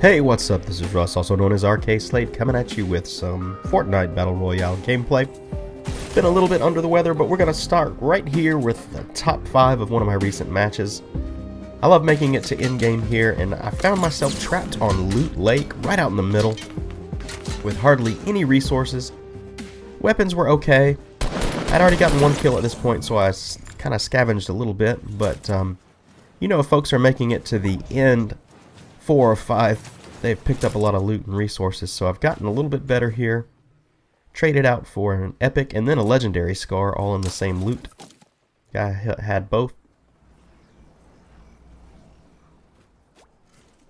Hey, what's up? This is Russ, also known as RKSlade, coming at you with some Fortnite Battle Royale gameplay. Been a little bit under the weather, but we're going to start right here with the top 5 of one of my recent matches. I love making it to Endgame here, and I found myself trapped on Loot Lake, right out in the middle, with hardly any resources. Weapons were okay. I'd already gotten one kill at this point, so I kind of scavenged a little bit, but you know, if folks are making it to the end 4 or 5, they've picked up a lot of loot and resources, so I've gotten a little bit better here. Traded out for an epic and then a legendary scar, all in the same loot. Guy had both.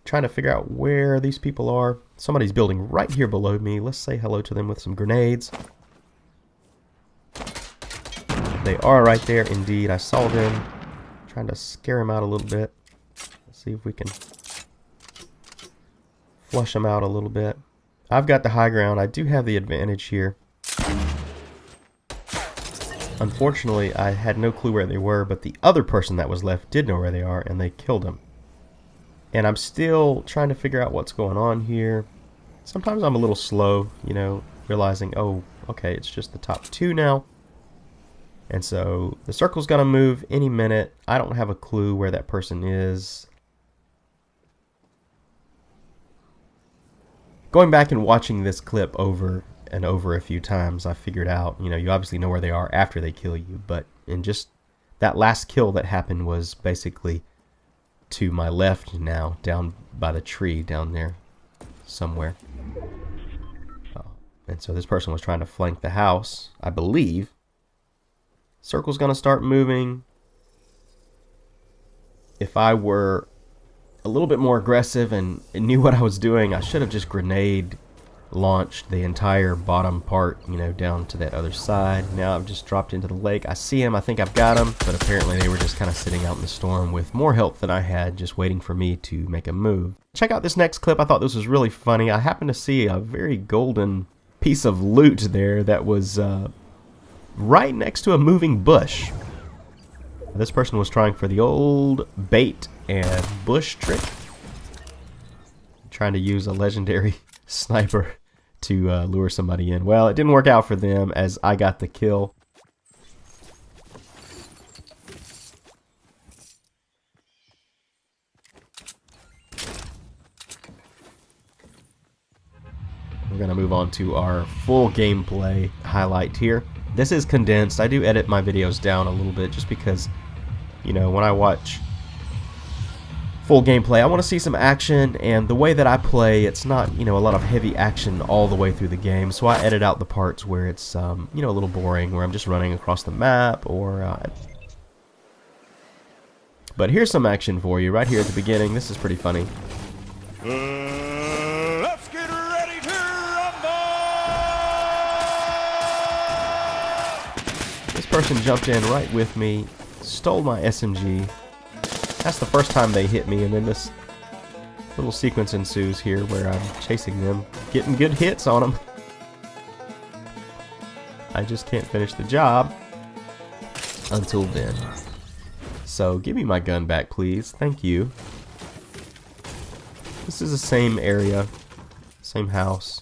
Trying to figure out where these people are. Somebody's building right here below me. Let's say hello to them with some grenades. They are right there indeed. I saw them. Trying to scare them out a little bit. Let's see if we can flush them out a little bit. I've got the high ground. I do have the advantage here. Unfortunately, I had no clue where they were, but the other person that was left did know where they are, and they killed him. And I'm still trying to figure out what's going on here. Sometimes I'm a little slow, you know, realizing, oh, okay, it's just the top 2 now. And so the circle's gonna move any minute. I don't have a clue where that person is. Going back and watching this clip over and over a few times, I figured out, you know, you obviously know where they are after they kill you, but in just that last kill that happened was basically to my left now, down by the tree down there somewhere. And so this person was trying to flank the house, I believe. Circle's gonna start moving. If I were a little bit more aggressive and knew what I was doing, I should have just grenade launched the entire bottom part, you know, down to that other side. Now I've just dropped into the lake. I see him, I think I've got him, but apparently they were just kind of sitting out in the storm with more health than I had, just waiting for me to make a move. Check out this next clip. I thought this was really funny. I happened to see a very golden piece of loot there that was right next to a moving bush. This person was trying for the old bait and bush trick, trying to use a legendary sniper to lure somebody in. Well, it didn't work out for them as I got the kill. We're going to move on to our full gameplay highlight here. This is condensed. I do edit my videos down a little bit just because, you know, when I watch full gameplay, I want to see some action, and the way that I play, it's not, you know, a lot of heavy action all the way through the game, so I edit out the parts where it's, you know, a little boring, where I'm just running across the map, or, but here's some action for you right here at the beginning. This is pretty funny. Let's get ready to rumble! This person jumped in right with me, stole my SMG. That's the first time they hit me, and then this little sequence ensues here where I'm chasing them, getting good hits on them. I just can't finish the job until then. So give me my gun back, please. Thank you. This is the same area, same house.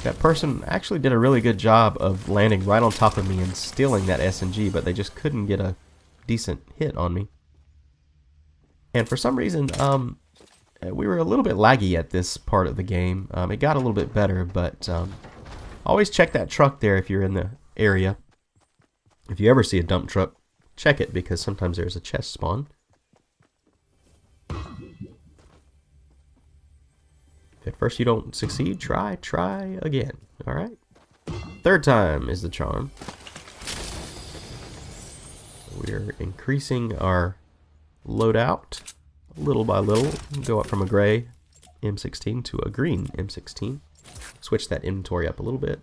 That person actually did a really good job of landing right on top of me and stealing that SMG, but they just couldn't get a decent hit on me. And for some reason, we were a little bit laggy at this part of the game. It got a little bit better, but always check that truck there if you're in the area. If you ever see a dump truck, check it, because sometimes there's a chest spawn. If at first you don't succeed, try again. Alright? 3rd time is the charm. We're increasing our loadout little by little. Go up from a gray M16 to a green M16. Switch that inventory up a little bit.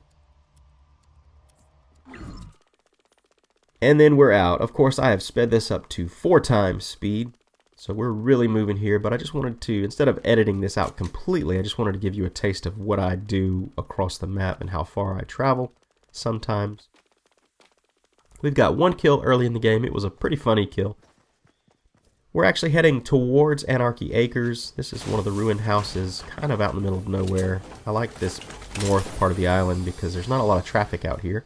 And then we're out. Of course, I have sped this up to 4 times speed. So we're really moving here, but I just wanted to, instead of editing this out completely, I just wanted to give you a taste of what I do across the map and how far I travel sometimes. We've got 1 kill early in the game. It was a pretty funny kill. We're actually heading towards Anarchy Acres. This is one of the ruined houses, kind of out in the middle of nowhere. I like this north part of the island because there's not a lot of traffic out here.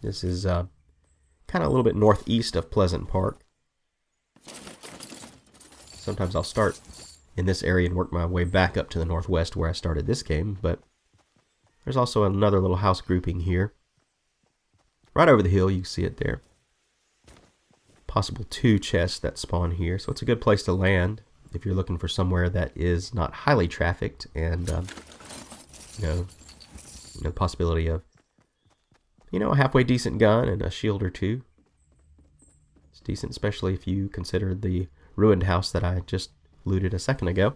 This is kind of a little bit northeast of Pleasant Park. Sometimes I'll start in this area and work my way back up to the northwest where I started this game, but there's also another little house grouping here. Right over the hill, you see it there. Possible 2 chests that spawn here, so it's a good place to land if you're looking for somewhere that is not highly trafficked and the possibility of a halfway decent gun and a shield or 2. It's decent, especially if you consider the ruined house that I just looted a second ago.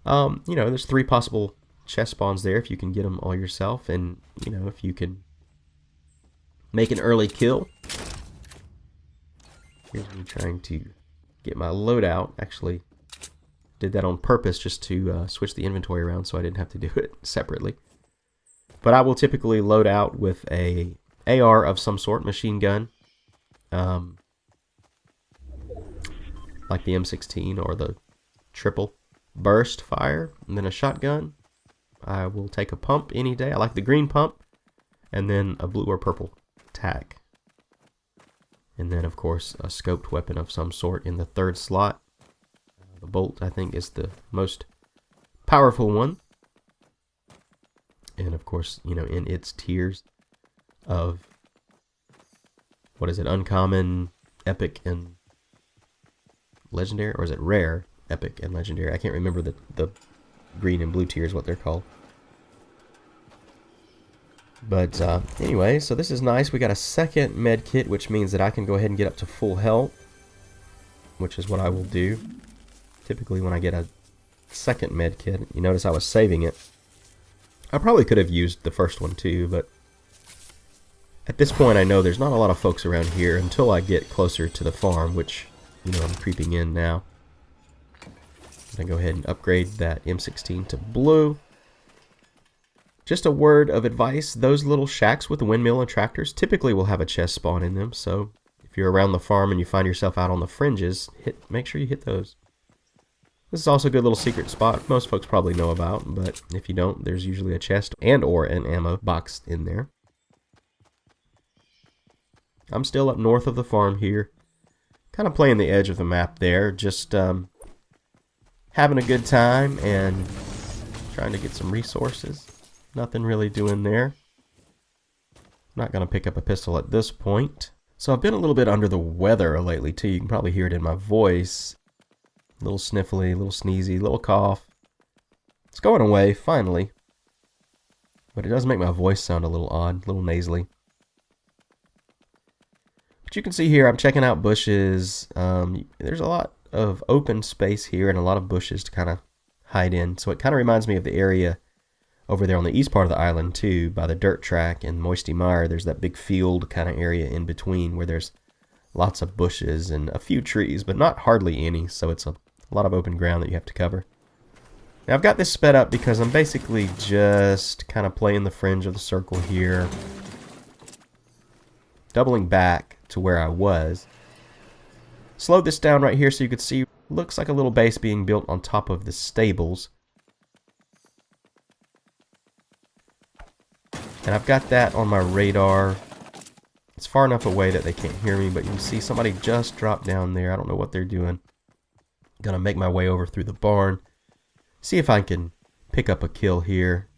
There's 3 possible chest spawns there if you can get them all yourself, and if you can make an early kill. Here's me trying to get my loadout. Actually, did that on purpose just to switch the inventory around so I didn't have to do it separately. But I will typically load out with a AR of some sort, machine gun, like the M16 or the triple burst fire, and then a shotgun. I will take a pump any day. I like the green pump, and then a blue or purple tac. And then, of course, a scoped weapon of some sort in the 3rd slot. The bolt, I think, is the most powerful one. And, of course, in its tiers of, what is it, uncommon, epic, and legendary? Or is it rare, epic, and legendary? I can't remember the green and blue tiers, what they're called. But anyway, so this is nice. We got a 2nd med kit, which means that I can go ahead and get up to full health, which is what I will do. Typically when I get a 2nd med kit, you notice I was saving it. I probably could have used the first one too, but at this point I know there's not a lot of folks around here until I get closer to the farm, which, I'm creeping in now. I'm going to go ahead and upgrade that M16 to blue. Just a word of advice, those little shacks with the windmill and tractors typically will have a chest spawn in them, so if you're around the farm and you find yourself out on the fringes, make sure you hit those. This is also a good little secret spot most folks probably know about, but if you don't, there's usually a chest and or an ammo box in there. I'm still up north of the farm here, kind of playing the edge of the map there, just having a good time and trying to get some resources. Nothing really doing there. Not going to pick up a pistol at this point. So I've been a little bit under the weather lately too. You can probably hear it in my voice. A little sniffly, a little sneezy, a little cough. It's going away, finally. But it does make my voice sound a little odd, a little nasally. But you can see here I'm checking out bushes. There's a lot of open space here and a lot of bushes to kind of hide in. So it kind of reminds me of the area over there on the east part of the island too, by the dirt track and Moisty Mire. There's that big field kind of area in between where there's lots of bushes and a few trees, but not hardly any, so it's a lot of open ground that you have to cover. Now I've got this sped up because I'm basically just kind of playing the fringe of the circle here, doubling back to where I was. Slowed this down right here so you could see, looks like a little base being built on top of the stables. And I've got that on my radar. It's far enough away that they can't hear me, but you can see somebody just dropped down there. I don't know what they're doing. Gonna make my way over through the barn. See if I can pick up a kill here.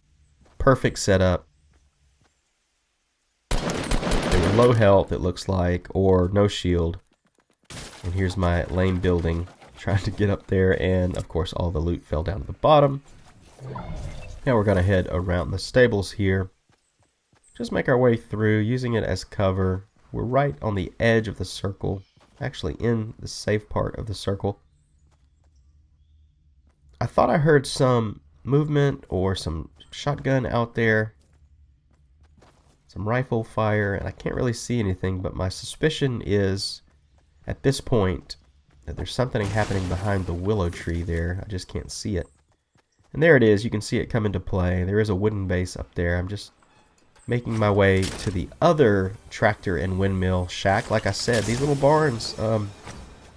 Perfect setup. They were low health, it looks like, or no shield. And here's my lame building. Trying to get up there, and of course all the loot fell down to the bottom. Now we're gonna head around the stables here. Just make our way through, using it as cover. We're right on the edge of the circle, actually in the safe part of the circle. I thought I heard some movement or some shotgun out there, some rifle fire, and I can't really see anything, but my suspicion is, at this point, that there's something happening behind the willow tree there. I just can't see it. And there it is, you can see it come into play. There is a wooden base up there. I'm just making my way to the other tractor and windmill shack. Like I said, these little barns,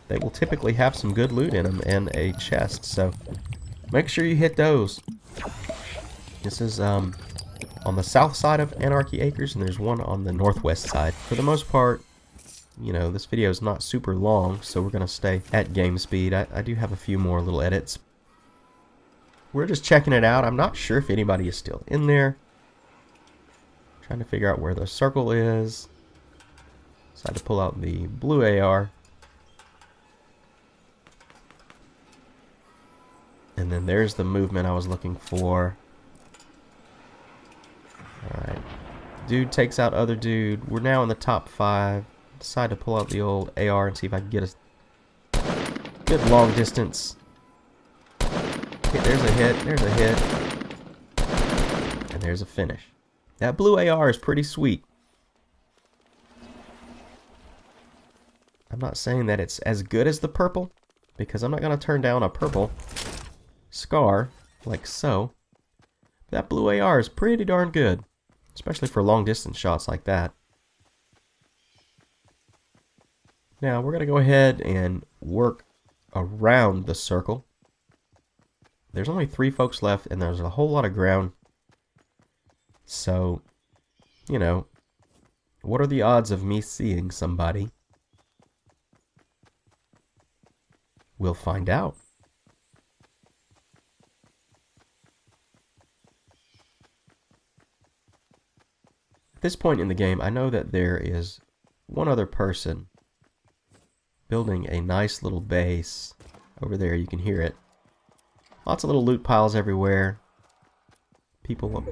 they will typically have some good loot in them and a chest, so make sure you hit those. This is on the south side of Anarchy Acres, and there's one on the northwest side. For the most part, you know, this video is not super long, so we're going to stay at game speed. I do have a few more little edits. We're just checking it out. I'm not sure if anybody is still in there. Trying to figure out where the circle is. Decided to pull out the blue AR. And then there's the movement I was looking for. Alright. Dude takes out other dude. We're now in the top 5. Decide to pull out the old AR and see if I can get a good long distance. Okay, there's a hit. There's a hit. And there's a finish. That blue AR is pretty sweet. I'm not saying that it's as good as the purple, because I'm not going to turn down a purple scar like so. That blue AR is pretty darn good, especially for long distance shots like that. Now we're going to go ahead and work around the circle. There's only 3 folks left and there's a whole lot of ground. So, you know, what are the odds of me seeing somebody? We'll find out. At this point in the game, I know that there is one other person building a nice little base over there. You can hear it. Lots of little loot piles everywhere. People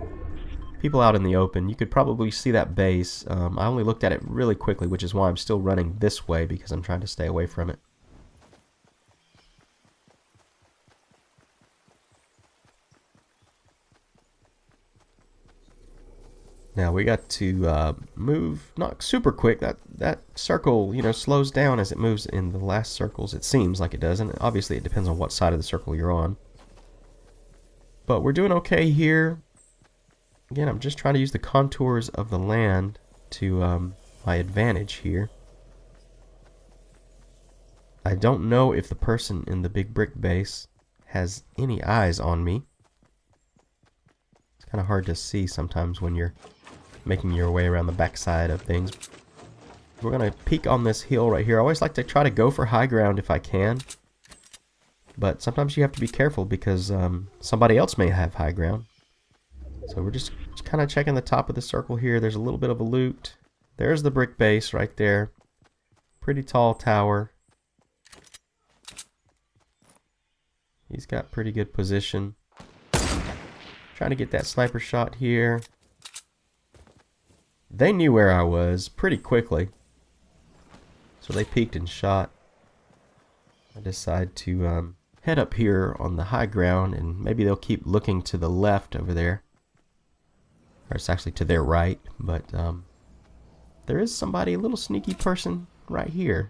out in the open. You could probably see that base. I only looked at it really quickly, which is why I'm still running this way, because I'm trying to stay away from it. Now we got to move not super quick. That circle, you know, slows down as it moves in the last circles. It seems like it does, and obviously it depends on what side of the circle you're on. But we're doing okay here. Again, I'm just trying to use the contours of the land to my advantage here. I don't know if the person in the big brick base has any eyes on me. It's kind of hard to see sometimes when you're making your way around the backside of things. We're going to peek on this hill right here. I always like to try to go for high ground if I can. But sometimes you have to be careful because somebody else may have high ground. So we're just kind of checking the top of the circle here. There's a little bit of a loot. There's the brick base right there. Pretty tall tower. He's got pretty good position. Trying to get that sniper shot here. They knew where I was pretty quickly, so they peeked and shot. I decide to head up here on the high ground, and maybe they'll keep looking to the left over there. Or it's actually to their right, but there is somebody, a little sneaky person right here.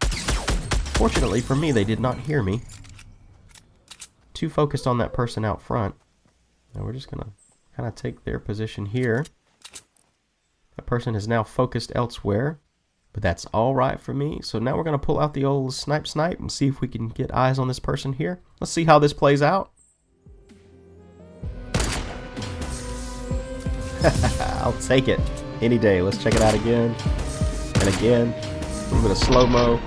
Fortunately for me, they did not hear me. Too focused on that person out front. Now we're just gonna kind of take their position here. That person is now focused elsewhere, but that's alright for me. So now we're going to pull out the old snipe and see if we can get eyes on this person here. Let's see how this plays out. I'll take it any day. Let's check it out again and again. A little bit of slow-mo.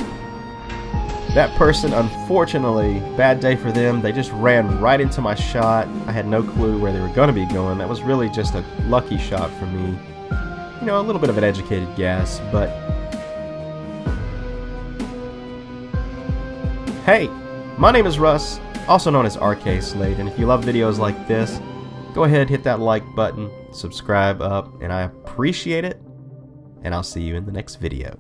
That person, unfortunately, bad day for them. They just ran right into my shot. I had no clue where they were going to be going. That was really just a lucky shot for me. You know, a little bit of an educated guess, but hey, my name is Russ, also known as RKSlade, and if you love videos like this, go ahead, hit that like button, subscribe up, and I appreciate it, and I'll see you in the next video.